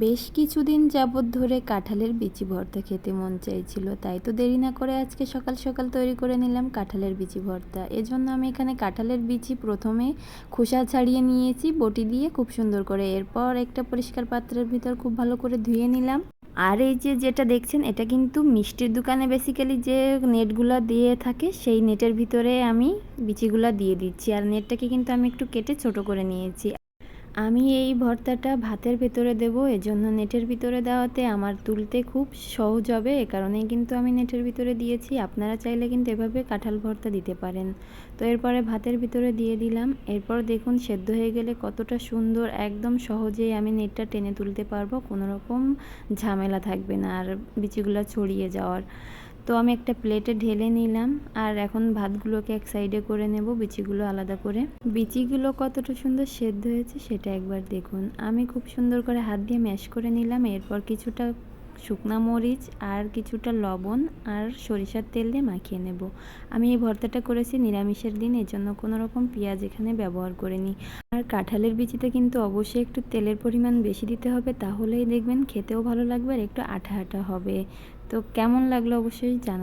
বেশ কিছুদিন যাবৎ ধরে কাঁঠালের বিচি ভর্তা খেতে মন চাইছিল, তাই তো দেরি না করে আজকে সকাল সকাল তৈরি করে নিলাম কাঁঠালের বিচি ভর্তা। এজন্য আমি এখানে কাঁঠালের বিচি প্রথমে খোসা ছাড়িয়ে নিয়েছি বটি দিয়ে খুব সুন্দর করে। এরপর একটা পরিষ্কার পাত্রের ভিতর খুব ভালো করে ধুয়ে নিলাম। আর এই যে যেটা দেখছেন এটা কিন্তু মিষ্টির দোকানে বেসিক্যালি যে নেটগুলো দিয়ে থাকে সেই নেটের ভিতরে আমি বিচিগুলা দিয়ে দিচ্ছি। আর নেটটাকে কিন্তু আমি একটু কেটে ছোট করে নিয়েছি। আমি এই ভর্তাটা ভাতের ভেতরে দেব, এজন্য নেটের ভিতরে দেওয়াতে আমার তুলতে খুব সহজ হবে। এ কারণেই কিন্তু আমি নেটের ভিতরে দিয়েছি। আপনারা চাইলে কিন্তু এভাবে কাঁঠাল ভর্তা দিতে পারেন। তো এরপরে ভাতের ভিতরে দিয়ে দিলাম। এরপর দেখুন সেদ্ধ হয়ে গেলে কতটা সুন্দর, একদম সহজেই আমি নেটটা টেনে তুলতে পারবো, কোনো রকম ঝামেলা থাকবে না আর বিচিগুলো ছড়িয়ে যাওয়ার। তো আমি একটা প্লেটে ঢেলে নিলাম আর এখন ভাতগুলোকে এক সাইডে করে নেব, বিচিগুলো আলাদা করে। বিচিগুলো কতটা সুন্দর সেদ্ধ হয়েছে সেটা একবার দেখুন। আমি খুব সুন্দর করে হাত দিয়ে ম্যাশ করে নিলাম। এরপর কিছুটা শুকনা মরিচ আর কিছুটা লবণ আর সরিষার তেল দিয়ে মাখিয়ে নেব। আমি এই ভর্তাটা করেছি নিরামিষের দিন, এজন্য কোনো রকম পেঁয়াজ এখানে ব্যবহার করিনি। আর কাঁঠালের বিচিতে কিন্তু অবশ্যই একটু তেলের পরিমাণ বেশি দিতে হবে, তাহলেই দেখবেন খেতেও ভালো লাগবে আর একটু আঠা আঠা হবে। তো কেমন লাগলো অবশ্যই জানাবেন।